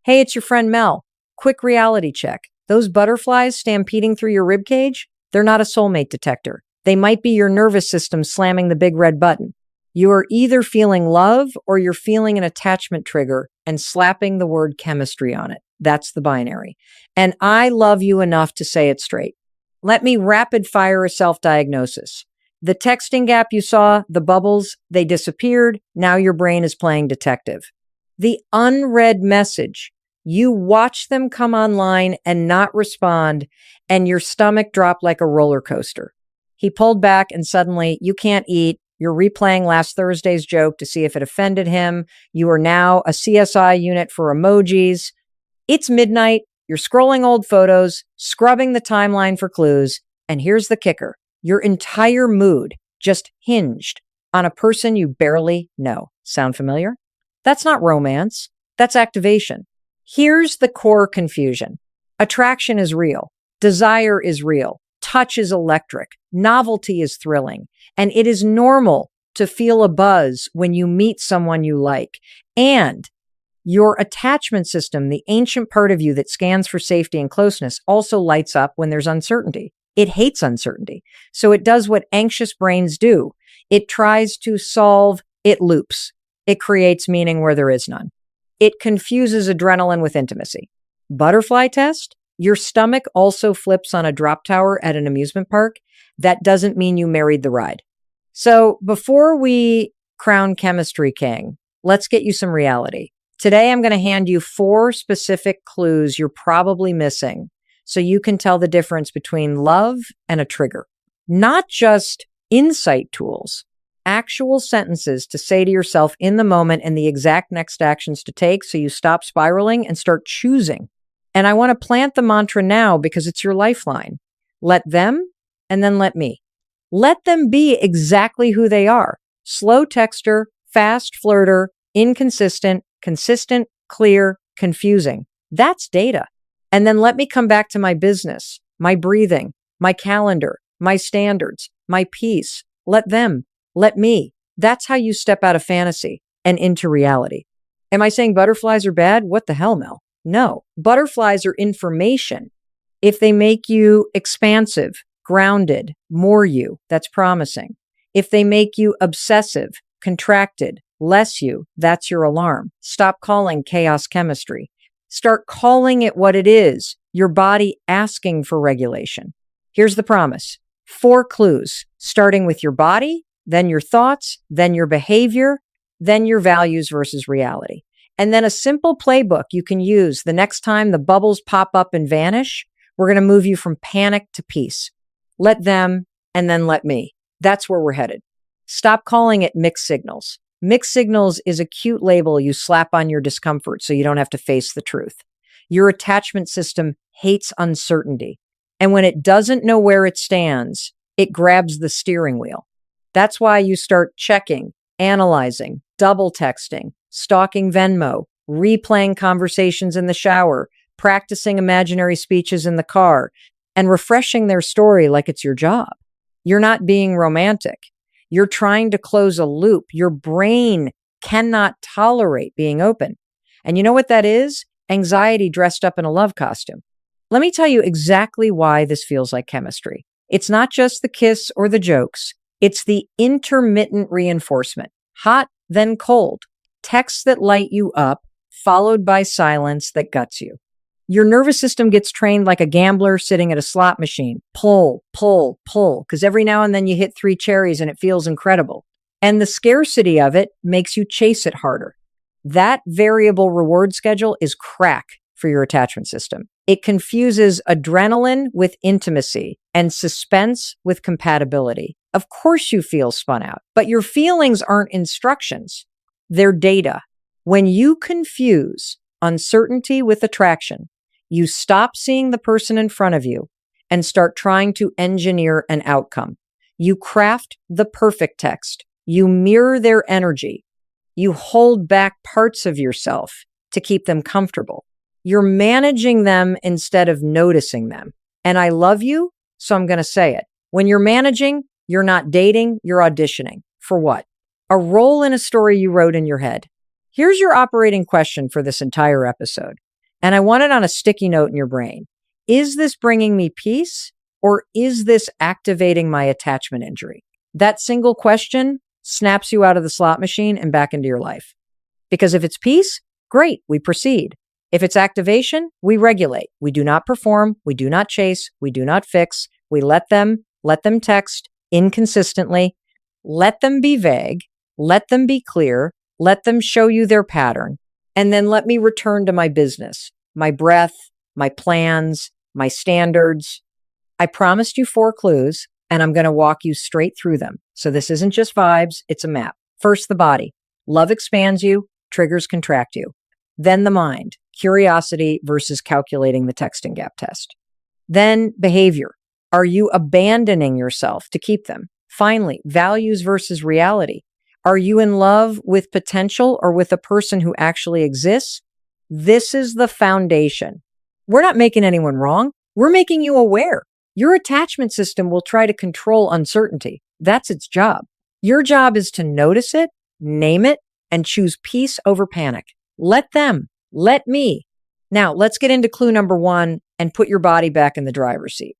Hey, it's your friend Mel. Quick reality check. Those butterflies stampeding through your ribcage, they're not a soulmate detector. They might be your nervous system slamming the big red button. You are either feeling love or you're feeling an attachment trigger and slapping the word chemistry on it. That's the binary. And I love you enough to say it straight. Let me rapid fire a self-diagnosis. The texting gap you saw, the bubbles, they disappeared. Now your brain is playing detective. The unread message, you watch them come online and not respond, and your stomach dropped like a roller coaster. He pulled back and suddenly you can't eat. You're replaying last Thursday's joke to see if it offended him. You are now a CSI unit for emojis. It's midnight. You're scrolling old photos, scrubbing the timeline for clues. And here's the kicker. Your entire mood just hinged on a person you barely know. Sound familiar? That's not romance. That's activation. Here's the core confusion. Attraction is real. Desire is real. Touch is electric. Novelty is thrilling. And it is normal to feel a buzz when you meet someone you like. And your attachment system, the ancient part of you that scans for safety and closeness, also lights up when there's uncertainty. It hates uncertainty. So it does what anxious brains do. It tries to solve, it loops. It creates meaning where there is none. It confuses adrenaline with intimacy. Butterfly test? Your stomach also flips on a drop tower at an amusement park. That doesn't mean you married the ride. So before we crown chemistry king, let's get you some reality. Today, I'm going to hand you 4 specific clues you're probably missing so you can tell the difference between love and a trigger. Not just insight tools, actual sentences to say to yourself in the moment and the exact next actions to take so you stop spiraling and start choosing. And I want to plant the mantra now because it's your lifeline. Let them and then let me. Let them be exactly who they are. Slow texter, fast flirter, inconsistent, consistent, clear, confusing. That's data. And then let me come back to my business, my breathing, my calendar, my standards, my peace. Let them, let me. That's how you step out of fantasy and into reality. Am I saying butterflies are bad? What the hell, Mel? No. Butterflies are information. If they make you expansive, grounded, more you, that's promising. If they make you obsessive, contracted, less you, that's your alarm. Stop calling chaos chemistry. Start calling it what it is, your body asking for regulation. Here's the promise. 4 clues, starting with your body, then your thoughts, then your behavior, then your values versus reality. And then a simple playbook you can use the next time the bubbles pop up and vanish. We're going to move you from panic to peace. Let them and then let me. That's where we're headed. Stop calling it mixed signals. Mixed signals is a cute label you slap on your discomfort so you don't have to face the truth. Your attachment system hates uncertainty. And when it doesn't know where it stands, it grabs the steering wheel. That's why you start checking, analyzing, double texting, stalking Venmo, replaying conversations in the shower, practicing imaginary speeches in the car, and refreshing their story like it's your job. You're not being romantic. You're trying to close a loop. Your brain cannot tolerate being open. And you know what that is? Anxiety dressed up in a love costume. Let me tell you exactly why this feels like chemistry. It's not just the kiss or the jokes. It's the intermittent reinforcement. Hot, then cold. Texts that light you up, followed by silence that guts you. Your nervous system gets trained like a gambler sitting at a slot machine. Pull, pull, pull, because every now and then you hit 3 cherries and it feels incredible. And the scarcity of it makes you chase it harder. That variable reward schedule is crack for your attachment system. It confuses adrenaline with intimacy and suspense with compatibility. Of course you feel spun out, but your feelings aren't instructions. They're data. When you confuse uncertainty with attraction, you stop seeing the person in front of you and start trying to engineer an outcome. You craft the perfect text. You mirror their energy. You hold back parts of yourself to keep them comfortable. You're managing them instead of noticing them. And I love you, so I'm going to say it. When you're managing, you're not dating, you're auditioning. For what? A role in a story you wrote in your head. Here's your operating question for this entire episode. And I want it on a sticky note in your brain. Is this bringing me peace, or is this activating my attachment injury? That single question snaps you out of the slot machine and back into your life. Because if it's peace, great, we proceed. If it's activation, we regulate. We do not perform. We do not chase. We do not fix. We let them text inconsistently. Let them be vague. Let them be clear. Let them show you their pattern. And then let me return to my business, my breath, my plans, my standards. I promised you 4 clues, and I'm going to walk you straight through them. So this isn't just vibes, it's a map. First, the body. Love expands you, triggers contract you. Then the mind, curiosity versus calculating the texting gap test. Then behavior. Are you abandoning yourself to keep them? Finally, values versus reality. Are you in love with potential or with a person who actually exists? This is the foundation. We're not making anyone wrong. We're making you aware. Your attachment system will try to control uncertainty. That's its job. Your job is to notice it, name it, and choose peace over panic. Let them. Let me. Now, let's get into clue number 1 and put your body back in the driver's seat.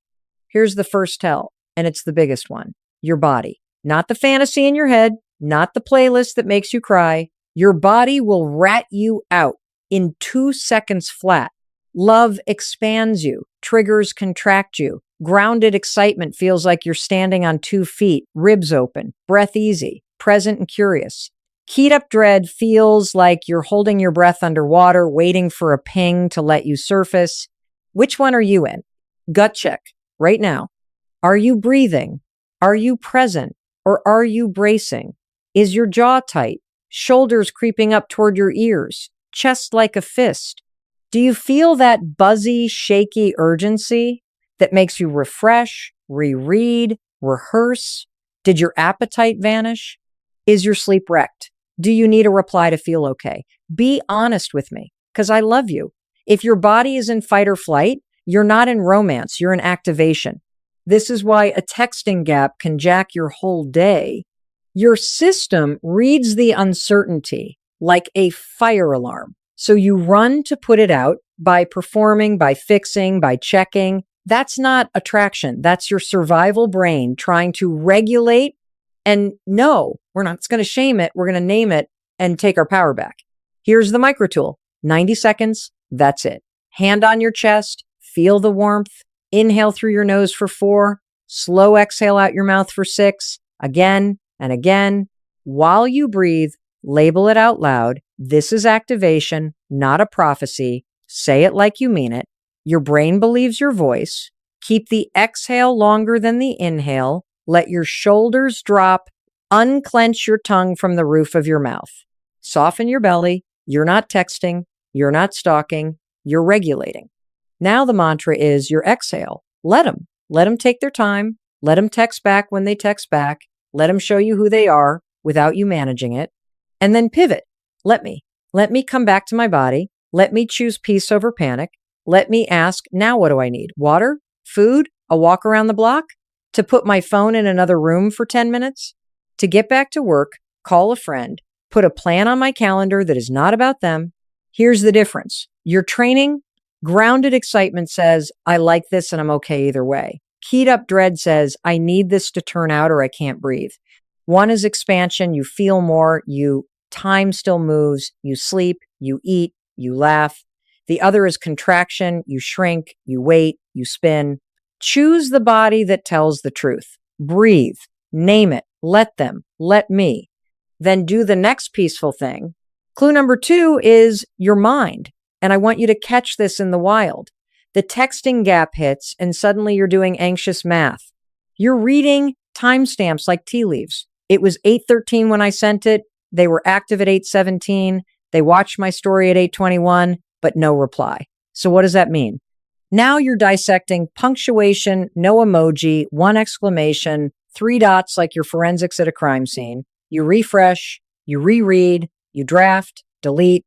Here's the first tell, and it's the biggest one. Your body. Not the fantasy in your head, not the playlist that makes you cry. Your body will rat you out in 2 seconds flat. Love expands you. Triggers contract you. Grounded excitement feels like you're standing on 2 feet, ribs open, breath easy, present and curious. Keyed up dread feels like you're holding your breath underwater, waiting for a ping to let you surface. Which one are you in? Gut check right now. Are you breathing? Are you present? Or are you bracing? Is your jaw tight? Shoulders creeping up toward your ears? Chest like a fist? Do you feel that buzzy, shaky urgency that makes you refresh, reread, rehearse? Did your appetite vanish? Is your sleep wrecked? Do you need a reply to feel okay? Be honest with me, because I love you. If your body is in fight or flight, you're not in romance, you're in activation. This is why a texting gap can jack your whole day. Your system reads the uncertainty like a fire alarm. So you run to put it out by performing, by fixing, by checking. That's not attraction. That's your survival brain trying to regulate. And no, we're not going to shame it. We're going to name it and take our power back. Here's the micro tool. 90 seconds. That's it. Hand on your chest. Feel the warmth. Inhale through your nose for 4. Slow exhale out your mouth for 6. Again and again. While you breathe, label it out loud. This is activation, not a prophecy. Say it like you mean it. Your brain believes your voice. Keep the exhale longer than the inhale. Let your shoulders drop. Unclench your tongue from the roof of your mouth. Soften your belly. You're not texting. You're not stalking. You're regulating. Now the mantra is your exhale. Let them take their time. Let them text back when they text back. Let them show you who they are without you managing it. And then pivot. Let me come back to my body. Let me choose peace over panic. Let me ask, now what do I need? Water? Food? A walk around the block? To put my phone in another room for 10 minutes? To get back to work, call a friend, put a plan on my calendar that is not about them. Here's the difference. Your training, grounded excitement says, I like this and I'm okay either way. Keyed up dread says, I need this to turn out or I can't breathe. One is expansion. You feel more. Time still moves. You sleep. You eat. You laugh. The other is contraction. You shrink. You wait. You spin. Choose the body that tells the truth. Breathe. Name it. Let them. Let me. Then do the next peaceful thing. Clue number 2 is your mind. And I want you to catch this in the wild. The texting gap hits and suddenly you're doing anxious math. You're reading timestamps like tea leaves. It was 8:13 when I sent it. They were active at 8:17. They watched my story at 8:21, but no reply. So what does that mean? Now you're dissecting punctuation, no emoji, 1 exclamation, 3 dots like your forensics at a crime scene. You refresh, you reread, you draft, delete.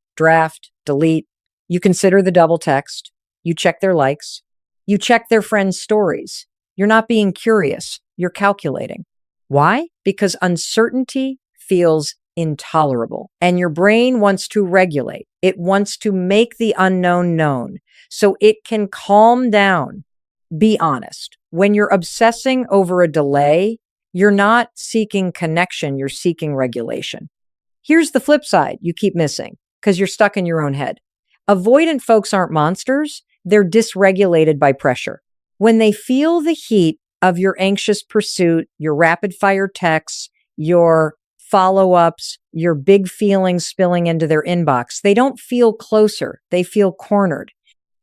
You consider the double text. You check their likes. You check their friends' stories. You're not being curious. You're calculating. Why? Because uncertainty feels intolerable. And your brain wants to regulate. It wants to make the unknown known so it can calm down. Be honest. When you're obsessing over a delay, you're not seeking connection, you're seeking regulation. Here's the flip side you keep missing because you're stuck in your own head. Avoidant folks aren't monsters, they're dysregulated by pressure. When they feel the heat of your anxious pursuit, your rapid fire texts, your follow-ups, your big feelings spilling into their inbox, they don't feel closer, they feel cornered.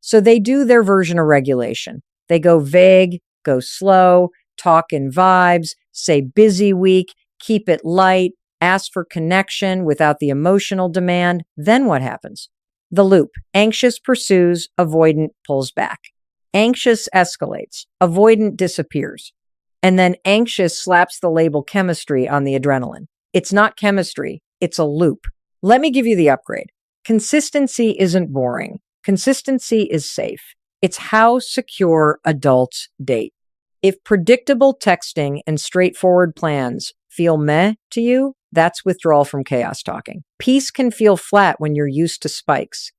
So they do their version of regulation. They go vague, go slow, talk in vibes, say busy week, keep it light, ask for connection without the emotional demand. Then what happens? The loop. Anxious pursues, avoidant pulls back. Anxious escalates, avoidant disappears. And then anxious slaps the label chemistry on the adrenaline. It's not chemistry, it's a loop. Let me give you the upgrade. Consistency isn't boring. Consistency is safe. It's how secure adults date. If predictable texting and straightforward plans feel meh to you, that's withdrawal from chaos talking. Peace can feel flat when you're used to spikes.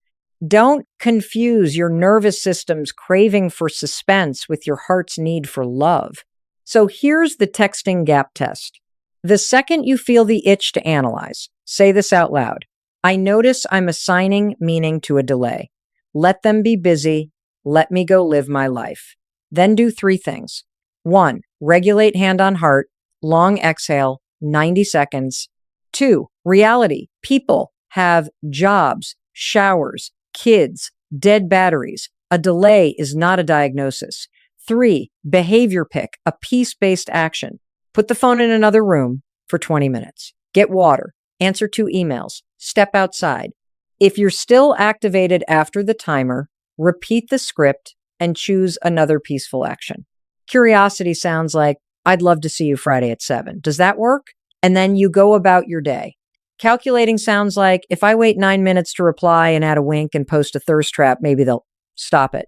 Don't confuse your nervous system's craving for suspense with your heart's need for love. So here's the texting gap test. The second you feel the itch to analyze, say this out loud. I notice I'm assigning meaning to a delay. Let them be busy. Let me go live my life. Then do 3 things. 1, regulate hand on heart, long exhale, 90 seconds. 2, reality. People have jobs, showers, kids, dead batteries. A delay is not a diagnosis. 3, behavior pick, a peace-based action. Put the phone in another room for 20 minutes. Get water. Answer 2 emails. Step outside. If you're still activated after the timer, repeat the script and choose another peaceful action. Curiosity sounds like, I'd love to see you Friday at 7. Does that work? And then you go about your day. Calculating sounds like, if I wait 9 minutes to reply and add a wink and post a thirst trap, maybe they'll stop it.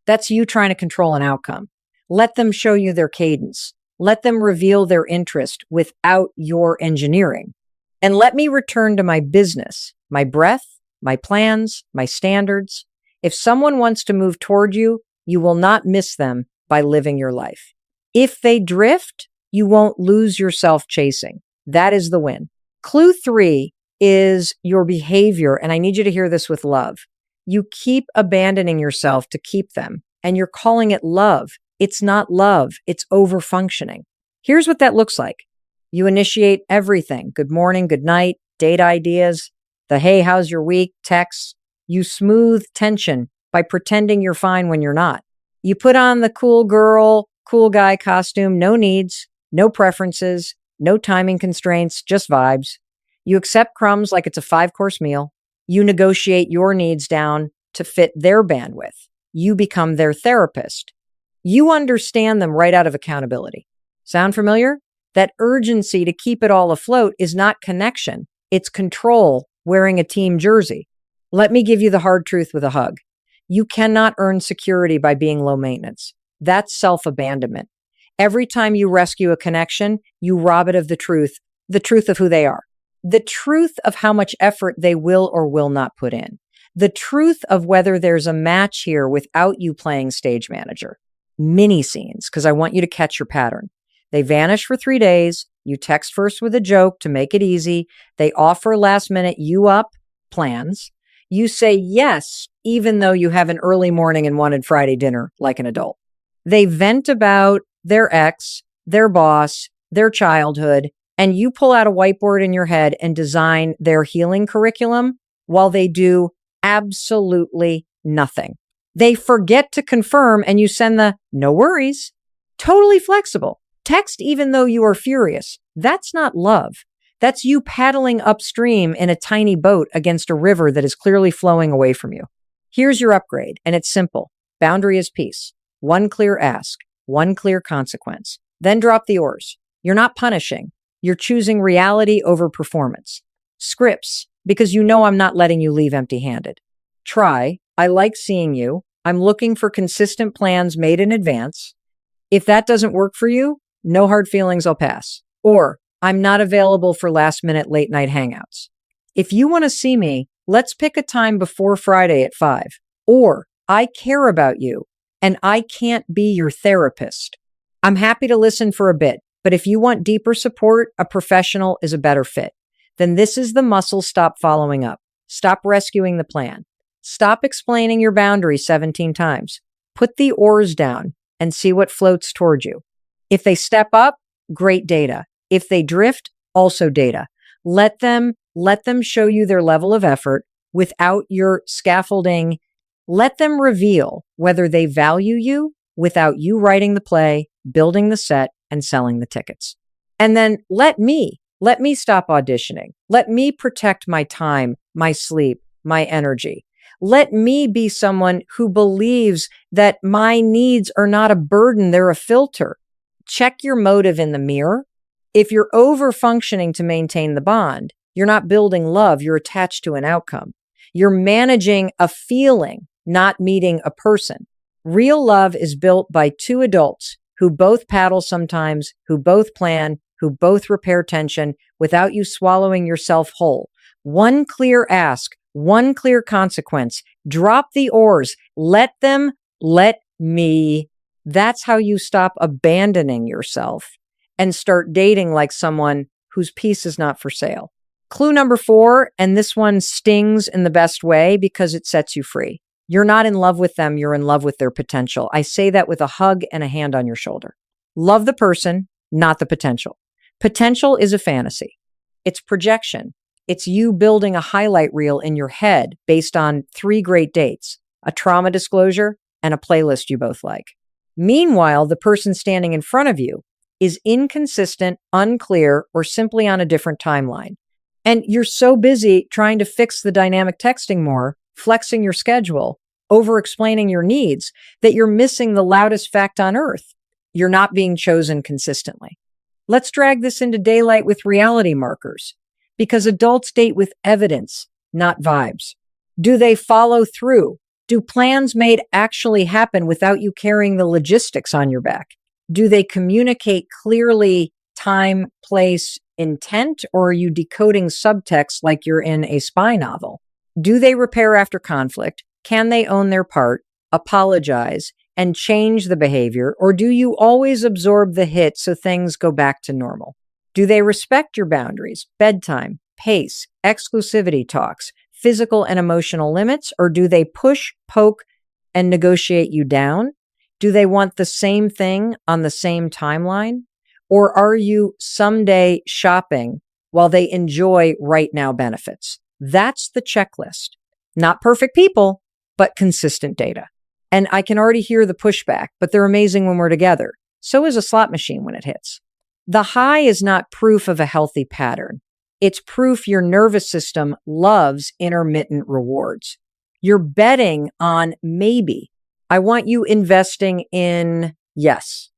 That's you trying to control an outcome. Let them show you their cadence. Let them reveal their interest without your engineering. And let me return to my business, my breath, my plans, my standards. If someone wants to move toward you, you will not miss them by living your life. If they drift, you won't lose yourself chasing. That is the win. Clue 3 is your behavior, and I need you to hear this with love. You keep abandoning yourself to keep them, and you're calling it love. It's not love, it's overfunctioning. Here's what that looks like. You initiate everything. Good morning, good night, date ideas, the hey, how's your week, texts. You smooth tension by pretending you're fine when you're not. You put on the cool girl, cool guy costume, no needs, no preferences, no timing constraints, just vibes. You accept crumbs like it's a 5-course meal. You negotiate your needs down to fit their bandwidth. You become their therapist. You understand them right out of accountability. Sound familiar? That urgency to keep it all afloat is not connection. It's control wearing a team jersey. Let me give you the hard truth with a hug. You cannot earn security by being low maintenance. That's self-abandonment. Every time you rescue a connection, you rob it of the truth of who they are, the truth of how much effort they will or will not put in, the truth of whether there's a match here without you playing stage manager. Mini scenes, because I want you to catch your pattern. They vanish for 3 days. You text first with a joke to make it easy. They offer last minute you up plans. You say yes, even though you have an early morning and wanted Friday dinner like an adult. They vent about their ex, their boss, their childhood, and you pull out a whiteboard in your head and design their healing curriculum while they do absolutely nothing. They forget to confirm and you send the no worries. Totally flexible. Text even though you are furious. That's not love. That's you paddling upstream in a tiny boat against a river that is clearly flowing away from you. Here's your upgrade, and it's simple. Boundary is peace. One clear ask, one clear consequence. Then drop the oars. You're not punishing. You're choosing reality over performance. Scripts, because you know I'm not letting you leave empty-handed. Try, I like seeing you. I'm looking for consistent plans made in advance. If that doesn't work for you, no hard feelings, I'll pass. Or, I'm not available for last minute late night hangouts. If you want to see me, let's pick a time before Friday at 5. Or I care about you and I can't be your therapist. I'm happy to listen for a bit, but if you want deeper support, a professional is a better fit. Then this is the muscle. Stop following up. Stop rescuing the plan. Stop explaining your boundaries 17 times. Put the oars down and see what floats toward you. If they step up, great data. If they drift, also data. Let them show you their level of effort without your scaffolding. Let them reveal whether they value you without you writing the play, building the set, and selling the tickets. And then let me stop auditioning. Let me protect my time, my sleep, my energy. Let me be someone who believes that my needs are not a burden, they're a filter. Check your motive in the mirror. If you're over functioning to maintain the bond, you're not building love, you're attached to an outcome. You're managing a feeling, not meeting a person. Real love is built by two adults who both paddle sometimes, who both plan, who both repair tension without you swallowing yourself whole. One clear ask, one clear consequence. Drop the oars. Let me. That's how you stop abandoning yourself and start dating like someone whose peace is not for sale. Clue number 4, and this one stings in the best way because it sets you free. You're not in love with them, you're in love with their potential. I say that with a hug and a hand on your shoulder. Love the person, not the potential. Potential is a fantasy. It's projection. It's you building a highlight reel in your head based on 3 great dates, a trauma disclosure, and a playlist you both like. Meanwhile, the person standing in front of you is inconsistent, unclear, or simply on a different timeline. And you're so busy trying to fix the dynamic texting more, flexing your schedule, over-explaining your needs, that you're missing the loudest fact on earth. You're not being chosen consistently. Let's drag this into daylight with reality markers, because adults date with evidence, not vibes. Do they follow through? Do plans made actually happen without you carrying the logistics on your back? Do they communicate clearly time, place, intent, or are you decoding subtext like you're in a spy novel? Do they repair after conflict? Can they own their part, apologize, and change the behavior? Or do you always absorb the hit so things go back to normal? Do they respect your boundaries, bedtime, pace, exclusivity talks, physical and emotional limits? Or do they push, poke, and negotiate you down? Do they want the same thing on the same timeline? Or are you someday shopping while they enjoy right now benefits? That's the checklist. Not perfect people, but consistent data. And I can already hear the pushback, but they're amazing when we're together. So is a slot machine when it hits. The high is not proof of a healthy pattern. It's proof your nervous system loves intermittent rewards. You're betting on maybe. I want you investing in yes,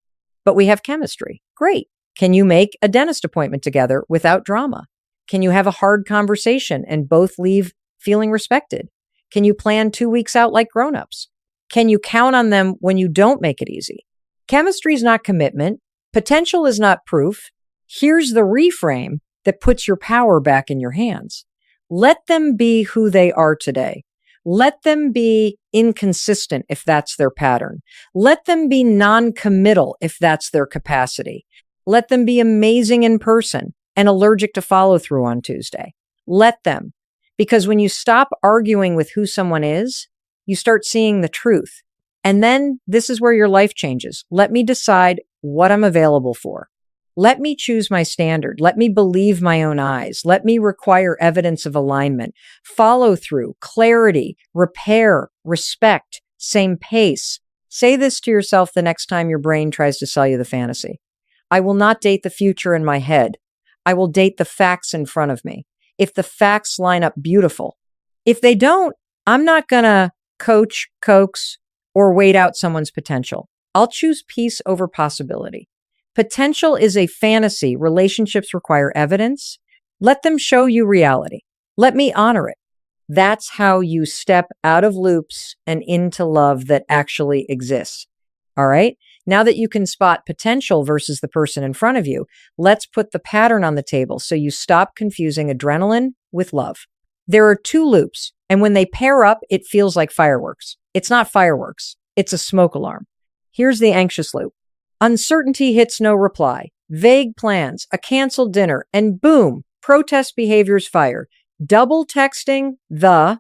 but we have chemistry. Great. Can you make a dentist appointment together without drama? Can you have a hard conversation and both leave feeling respected? Can you plan 2 weeks out like grown-ups? Can you count on them when you don't make it easy? Chemistry is not commitment. Potential is not proof. Here's the reframe that puts your power back in your hands. Let them be who they are today. Let them be inconsistent if that's their pattern. Let them be non-committal if that's their capacity. Let them be amazing in person and allergic to follow through on Tuesday. Let them. Because when you stop arguing with who someone is, you start seeing the truth. And then this is where your life changes. Let me decide what I'm available for. Let me choose my standard. Let me believe my own eyes. Let me require evidence of alignment, follow through, clarity, repair, respect, same pace. Say this to yourself the next time your brain tries to sell you the fantasy. I will not date the future in my head. I will date the facts in front of me. If the facts line up, beautiful. If they don't, I'm not going to coach, coax, or wait out someone's potential. I'll choose peace over possibility. Potential is a fantasy. Relationships require evidence. Let them show you reality. Let me honor it. That's how you step out of loops and into love that actually exists. All right. Now that you can spot potential versus the person in front of you, let's put the pattern on the table so you stop confusing adrenaline with love. There are two loops, and when they pair up, it feels like fireworks. It's not fireworks. It's a smoke alarm. Here's the anxious loop. Uncertainty hits no reply. Vague plans, a canceled dinner, and boom, protest behaviors fire. Double texting, the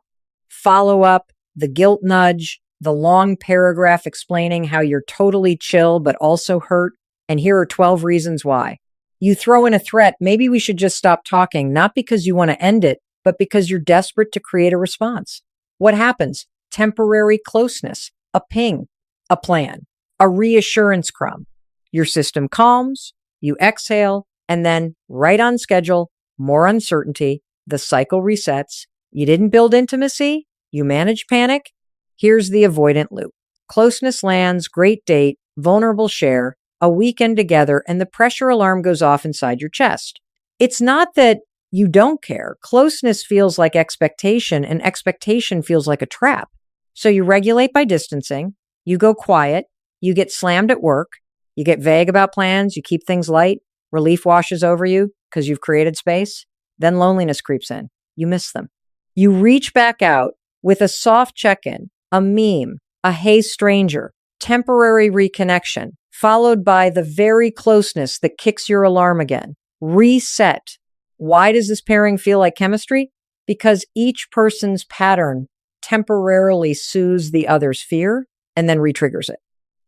follow-up, the guilt nudge, the long paragraph explaining how you're totally chill but also hurt, and here are 12 reasons why. You throw in a threat, maybe we should just stop talking, not because you want to end it, but because you're desperate to create a response. What happens? Temporary closeness, a ping, a plan, a reassurance crumb. Your system calms, you exhale, and then, right on schedule, more uncertainty, the cycle resets. You didn't build intimacy, you manage panic. Here's the avoidant loop. Closeness lands, great date, vulnerable share, a weekend together, and the pressure alarm goes off inside your chest. It's not that you don't care. Closeness feels like expectation, and expectation feels like a trap. So you regulate by distancing, you go quiet, you get slammed at work, you get vague about plans, you keep things light, relief washes over you because you've created space, then loneliness creeps in. You miss them. You reach back out with a soft check-in, a meme, a hey stranger, temporary reconnection, followed by the very closeness that kicks your alarm again. Reset. Why does this pairing feel like chemistry? Because each person's pattern temporarily soothes the other's fear and then re-triggers it.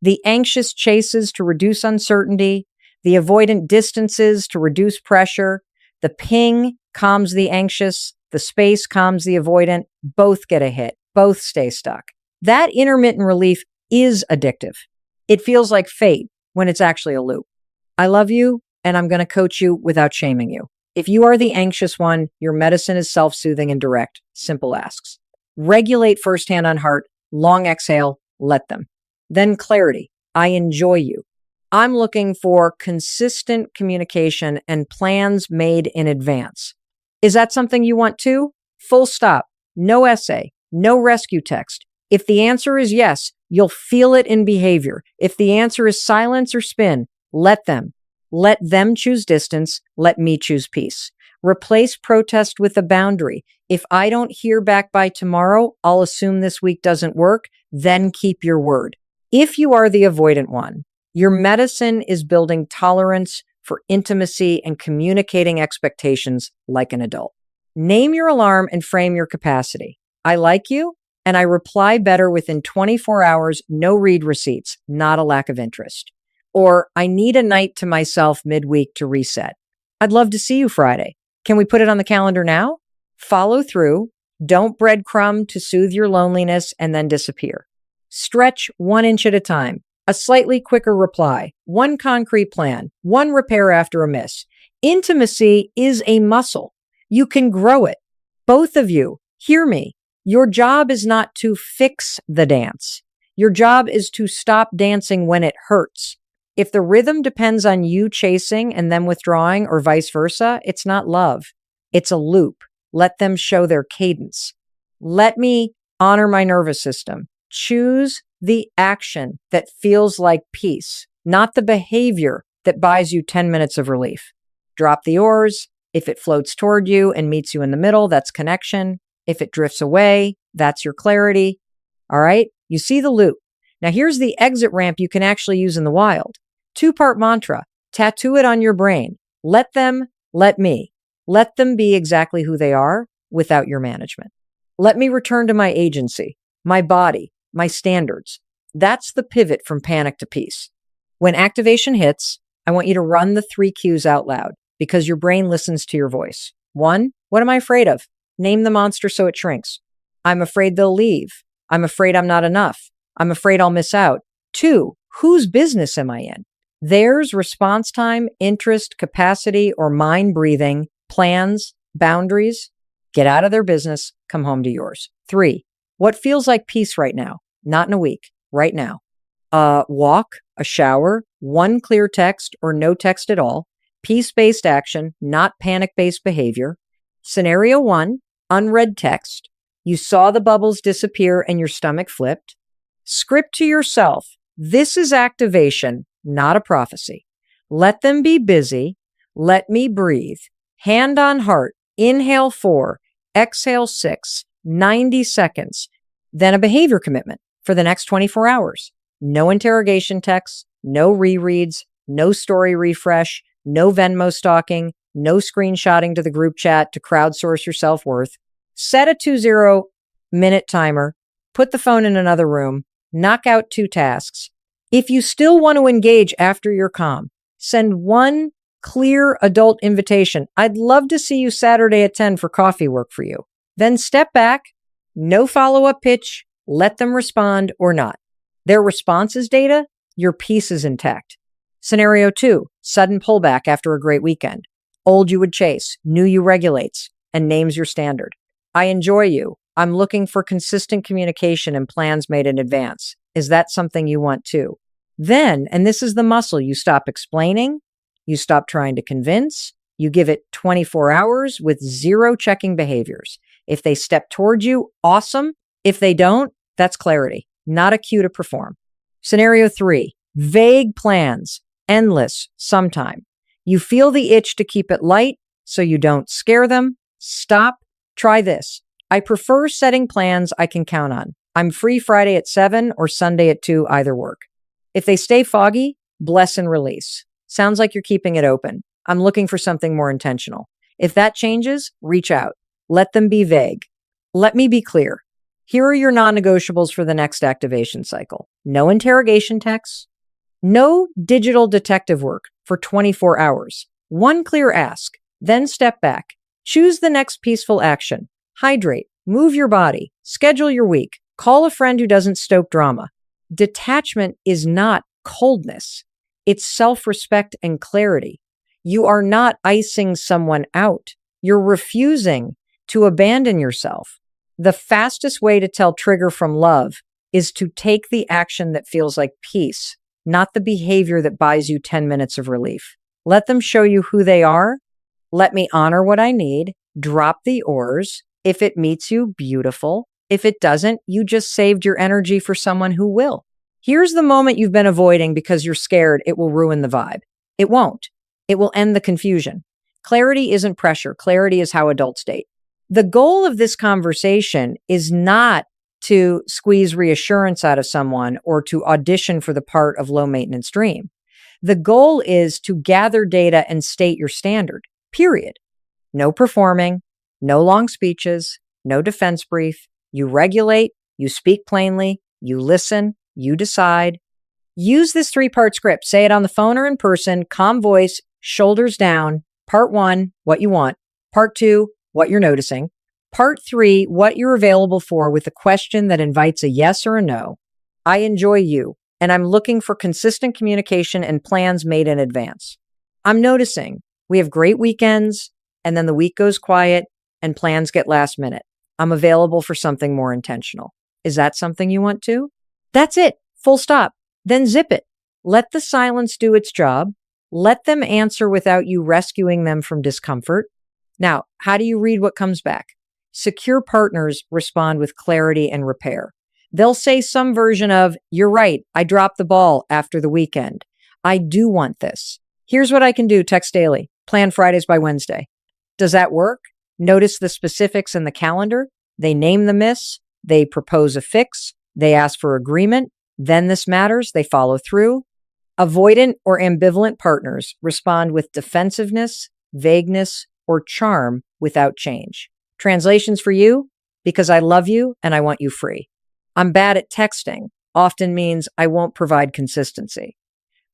The anxious chases to reduce uncertainty, the avoidant distances to reduce pressure, the ping calms the anxious, the space calms the avoidant, both get a hit, both stay stuck. That intermittent relief is addictive. It feels like fate when it's actually a loop. I love you, and I'm going to coach you without shaming you. If you are the anxious one, your medicine is self-soothing and direct. Simple asks. Regulate firsthand on heart, long exhale, let them. Then clarity. I enjoy you. I'm looking for consistent communication and plans made in advance. Is that something you want too? Full stop. No essay. No rescue text. If the answer is yes, you'll feel it in behavior. If the answer is silence or spin, let them. Let them choose distance. Let me choose peace. Replace protest with a boundary. If I don't hear back by tomorrow, I'll assume this week doesn't work. Then keep your word. If you are the avoidant one, your medicine is building tolerance for intimacy and communicating expectations like an adult. Name your alarm and frame your capacity. I like you, and I reply better within 24 hours, no read receipts, not a lack of interest. Or I need a night to myself midweek to reset. I'd love to see you Friday. Can we put it on the calendar now? Follow through. Don't breadcrumb to soothe your loneliness and then disappear. Stretch 1 inch at a time. A slightly quicker reply. One concrete plan. One repair after a miss. Intimacy is a muscle. You can grow it. Both of you, hear me. Your job is not to fix the dance. Your job is to stop dancing when it hurts. If the rhythm depends on you chasing and them withdrawing or vice versa, it's not love. It's a loop. Let them show their cadence. Let me honor my nervous system. Choose the action that feels like peace, not the behavior that buys you 10 minutes of relief. Drop the oars. If it floats toward you and meets you in the middle, that's connection. If it drifts away, that's your clarity. All right? You see the loop. Now here's the exit ramp you can actually use in the wild. 2-part mantra. Tattoo it on your brain. Let them, let me. Let them be exactly who they are without your management. Let me return to my agency, my body, my standards. That's the pivot from panic to peace. When activation hits, I want you to run the 3 cues out loud because your brain listens to your voice. 1, what am I afraid of? Name the monster so it shrinks. I'm afraid they'll leave. I'm afraid I'm not enough. I'm afraid I'll miss out. 2, whose business am I in? Theirs, response time, interest, capacity, or mind breathing, plans, boundaries. Get out of their business, come home to yours. 3, what feels like peace right now? Not in a week, right now. A walk, a shower, 1 clear text or no text at all. Peace-based action, not panic-based behavior. Scenario 1, unread text. You saw the bubbles disappear and your stomach flipped. Script to yourself. This is activation, not a prophecy. Let them be busy. Let me breathe. Hand on heart. Inhale 4, exhale 6, 90 seconds. Then a behavior commitment for the next 24 hours. No interrogation texts, no rereads, no story refresh, no Venmo stalking, no screenshotting to the group chat to crowdsource your self-worth. Set a 20-minute timer. Put the phone in another room. Knock out 2 tasks. If you still want to engage after you're calm, send one clear adult invitation. I'd love to see you Saturday at 10 for coffee work for you. Then step back, no follow-up pitch, let them respond or not. Their response is data, your peace is intact. Scenario 2, sudden pullback after a great weekend. Old you would chase, new you regulates, and names your standard. I enjoy you. I'm looking for consistent communication and plans made in advance. Is that something you want too? Then, and this is the muscle, you stop explaining, you stop trying to convince, you give it 24 hours with 0 checking behaviors. If they step toward you, awesome. If they don't, that's clarity, not a cue to perform. Scenario 3, vague plans, endless, sometime. You feel the itch to keep it light so you don't scare them. Stop. Try this. I prefer setting plans I can count on. I'm free Friday at 7 or Sunday at 2, either work. If they stay foggy, bless and release. Sounds like you're keeping it open. I'm looking for something more intentional. If that changes, reach out. Let them be vague. Let me be clear. Here are your non-negotiables for the next activation cycle. No interrogation texts. No digital detective work for 24 hours. One clear ask. Then step back. Choose the next peaceful action. Hydrate. Move your body. Schedule your week. Call a friend who doesn't stoke drama. Detachment is not coldness. It's self-respect and clarity. You are not icing someone out. You're refusing to abandon yourself. The fastest way to tell trigger from love is to take the action that feels like peace, not the behavior that buys you 10 minutes of relief. Let them show you who they are. Let me honor what I need. Drop the oars. If it meets you, beautiful. If it doesn't, you just saved your energy for someone who will. Here's the moment you've been avoiding because you're scared it will ruin the vibe. It won't. It will end the confusion. Clarity isn't pressure. Clarity is how adults date. The goal of this conversation is not to squeeze reassurance out of someone or to audition for the part of low maintenance dream. The goal is to gather data and state your standard, period. No performing, no long speeches, no defense brief. You regulate, you speak plainly, you listen, you decide. Use this 3-part script. Say it on the phone or in person, calm voice, shoulders down. Part 1, what you want. Part 2, what you're noticing. Part 3, what you're available for with a question that invites a yes or a no. I enjoy you, and I'm looking for consistent communication and plans made in advance. I'm noticing we have great weekends, and then the week goes quiet, and plans get last minute. I'm available for something more intentional. Is that something you want too? That's it. Full stop. Then zip it. Let the silence do its job. Let them answer without you rescuing them from discomfort. Now, how do you read what comes back? Secure partners respond with clarity and repair. They'll say some version of, "You're right, I dropped the ball after the weekend. I do want this. Here's what I can do, text daily. Plan Fridays by Wednesday." Does that work? Notice the specifics in the calendar. They name the miss. They propose a fix. They ask for agreement. Then this matters. They follow through. Avoidant or ambivalent partners respond with defensiveness, vagueness, or charm without change. Translations for you: because I love you and I want you free. I'm bad at texting often means I won't provide consistency.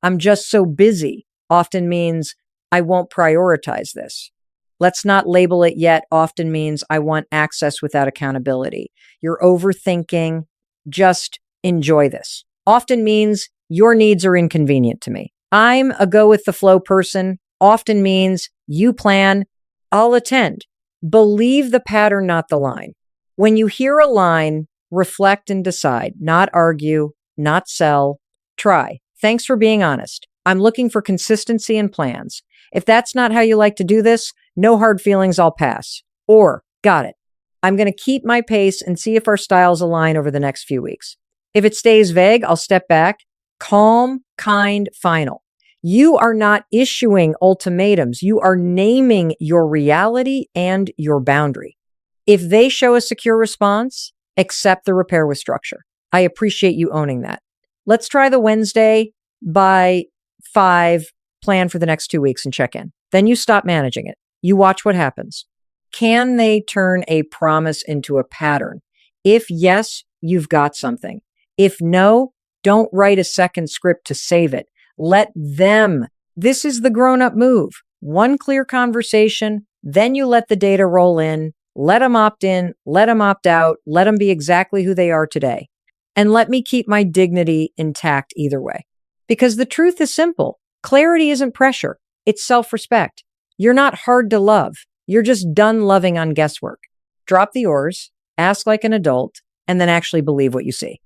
I'm just so busy often means I won't prioritize this. Let's not label it yet often means I want access without accountability. You're overthinking. Just enjoy this. Often means your needs are inconvenient to me. I'm a go with the flow person. Often means you plan, I'll attend. Believe the pattern, not the line. When you hear a line, reflect and decide, not argue, not sell. Try. Thanks for being honest. I'm looking for consistency and plans. If that's not how you like to do this, no hard feelings, I'll pass. Or, got it. I'm going to keep my pace and see if our styles align over the next few weeks. If it stays vague, I'll step back. Calm, kind, final. You are not issuing ultimatums. You are naming your reality and your boundary. If they show a secure response, accept the repair with structure. I appreciate you owning that. Let's try the Wednesday by 5 plan for the next 2 weeks and check in. Then you stop managing it. You watch what happens. Can they turn a promise into a pattern? If yes, you've got something. If no, don't write a second script to save it. Let them. This is the grown-up move. One clear conversation, then you let the data roll in, let them opt in, let them opt out, let them be exactly who they are today. And let me keep my dignity intact either way. Because the truth is simple. Clarity isn't pressure. It's self-respect. You're not hard to love. You're just done loving on guesswork. Drop the oars, ask like an adult, and then actually believe what you see.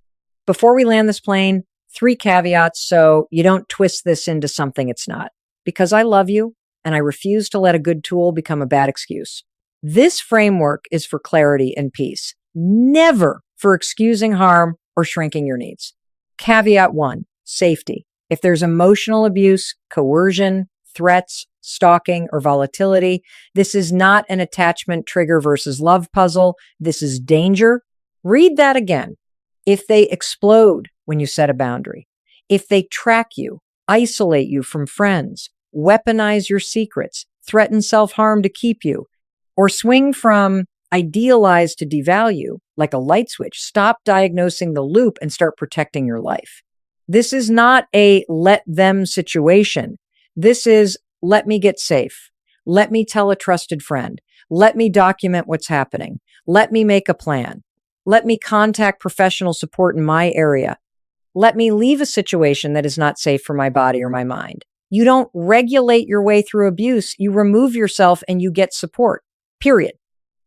Before we land this plane, 3 caveats so you don't twist this into something it's not. Because I love you, and I refuse to let a good tool become a bad excuse. This framework is for clarity and peace, never for excusing harm or shrinking your needs. Caveat 1, safety. If there's emotional abuse, coercion, threats, stalking, or volatility, this is not an attachment trigger versus love puzzle. This is danger. Read that again. If they explode when you set a boundary, if they track you, isolate you from friends, weaponize your secrets, threaten self-harm to keep you, or swing from idealize to devalue like a light switch, stop diagnosing the loop and start protecting your life. This is not a let them situation. This is let me get safe. Let me tell a trusted friend. Let me document what's happening. Let me make a plan. Let me contact professional support in my area. Let me leave a situation that is not safe for my body or my mind. You don't regulate your way through abuse. You remove yourself and you get support. Period.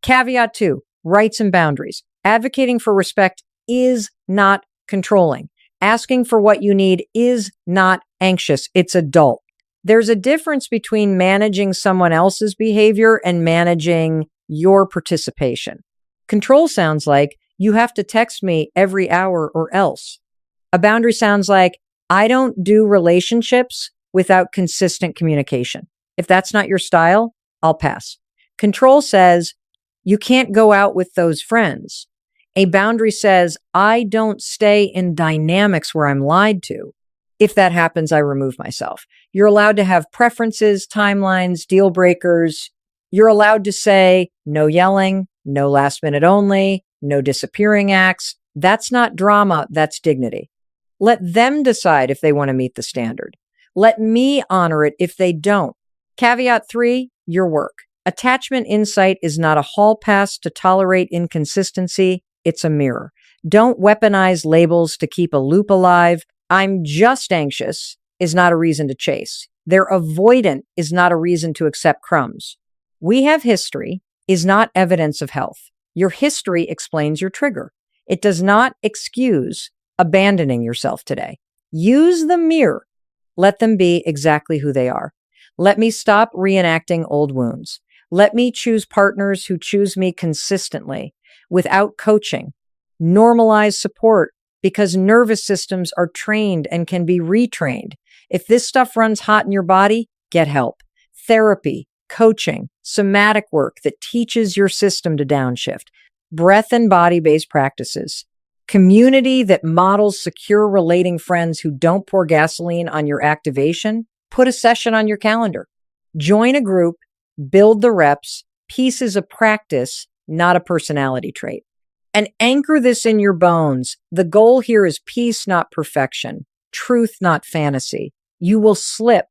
Caveat 2, rights and boundaries. Advocating for respect is not controlling. Asking for what you need is not anxious. It's adult. There's a difference between managing someone else's behavior and managing your participation. Control sounds like you have to text me every hour or else. A boundary sounds like I don't do relationships without consistent communication. If that's not your style, I'll pass. Control says you can't go out with those friends. A boundary says I don't stay in dynamics where I'm lied to. If that happens, I remove myself. You're allowed to have preferences, timelines, deal breakers. You're allowed to say no yelling, no last minute only, no disappearing acts. That's not drama, that's dignity. Let them decide if they want to meet the standard. Let me honor it if they don't. Caveat 3, your work. Attachment insight is not a hall pass to tolerate inconsistency. It's a mirror. Don't weaponize labels to keep a loop alive. I'm just anxious is not a reason to chase. They're avoidant is not a reason to accept crumbs. We have history is not evidence of health. Your history explains your trigger. It does not excuse abandoning yourself today. Use the mirror. Let them be exactly who they are. Let me stop reenacting old wounds. Let me choose partners who choose me consistently without coaching. Normalize support because nervous systems are trained and can be retrained. If this stuff runs hot in your body, get help. Therapy, coaching, somatic work that teaches your system to downshift. Breath and body-based practices. Community that models secure relating friends who don't pour gasoline on your activation. Put a session on your calendar. Join a group, build the reps. Peace is a practice, not a personality trait. And anchor this in your bones. The goal here is peace, not perfection. Truth, not fantasy. You will slip.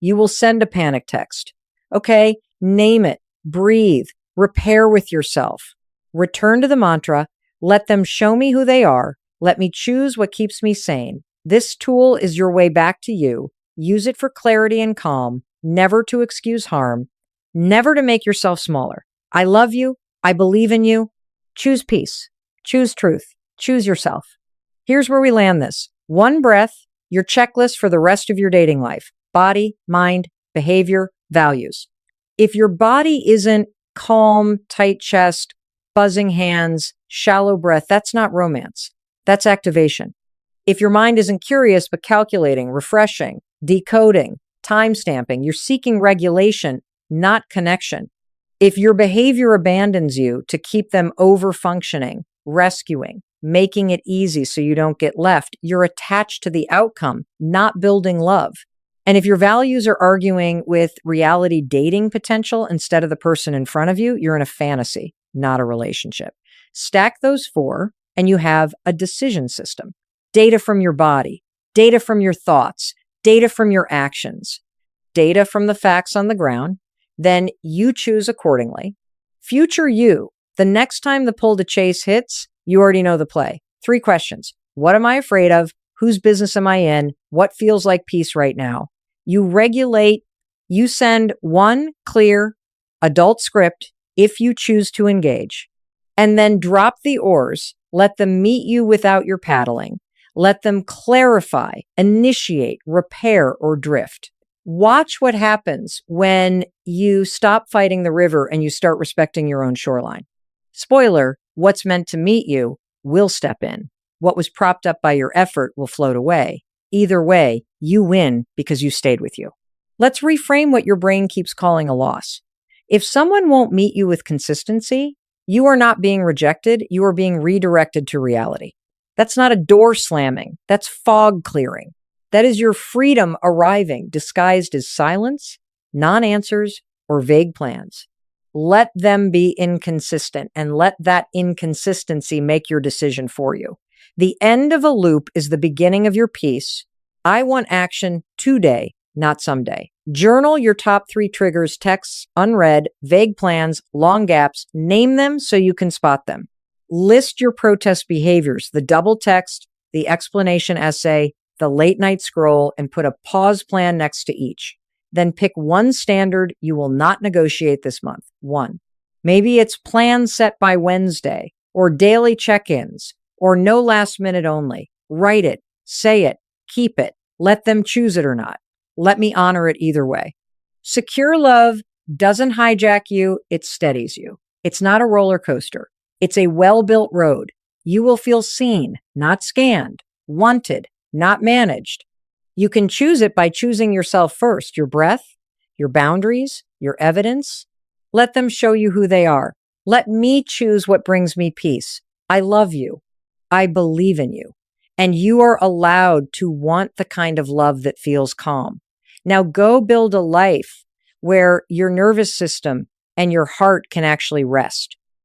You will send a panic text. Okay, name it, breathe, repair with yourself. Return to the mantra. Let them show me who they are. Let me choose what keeps me sane. This tool is your way back to you. Use it for clarity and calm, never to excuse harm, never to make yourself smaller. I love you. I believe in you. Choose peace. Choose truth. Choose yourself. Here's where we land this. 1 breath, your checklist for the rest of your dating life. Body, mind, behavior, values. If your body isn't calm, tight chest, buzzing hands, shallow breath, that's not romance. That's activation. If your mind isn't curious but calculating, refreshing, decoding, time stamping, you're seeking regulation, not connection. If your behavior abandons you to keep them over functioning, rescuing, making it easy so you don't get left, you're attached to the outcome, not building love. And if your values are arguing with reality dating potential instead of the person in front of you, you're in a fantasy, not a relationship. Stack those four, and you have a decision system. Data from your body, data from your thoughts, data from your actions, data from the facts on the ground. Then you choose accordingly. Future you, the next time the pull to chase hits, you already know the play. 3 questions. What am I afraid of? Whose business am I in? What feels like peace right now? You regulate, you send one clear adult script if you choose to engage, and then drop the oars. Let them meet you without your paddling. Let them clarify, initiate, repair, or drift. Watch what happens when you stop fighting the river and you start respecting your own shoreline. Spoiler, what's meant to meet you will step in. What was propped up by your effort will float away. Either way, you win because you stayed with you. Let's reframe what your brain keeps calling a loss. If someone won't meet you with consistency, you are not being rejected, you are being redirected to reality. That's not a door slamming, that's fog clearing. That is your freedom arriving, disguised as silence, non-answers, or vague plans. Let them be inconsistent, and let that inconsistency make your decision for you. The end of a loop is the beginning of your peace. I want action today, not someday. Journal your top 3 triggers, texts, unread, vague plans, long gaps. Name them so you can spot them. List your protest behaviors, the double text, the explanation essay, the late night scroll, and put a pause plan next to each. Then pick one standard you will not negotiate this month. 1. Maybe it's plans set by Wednesday, or daily check-ins, or no last minute only. Write it, say it, keep it. Let them choose it or not. Let me honor it either way. Secure love doesn't hijack you, it steadies you. It's not a roller coaster. It's a well-built road. You will feel seen, not scanned, wanted, not managed. You can choose it by choosing yourself first, your breath, your boundaries, your evidence. Let them show you who they are. Let me choose what brings me peace. I love you. I believe in you. And you are allowed to want the kind of love that feels calm. Now go build a life where your nervous system and your heart can actually rest.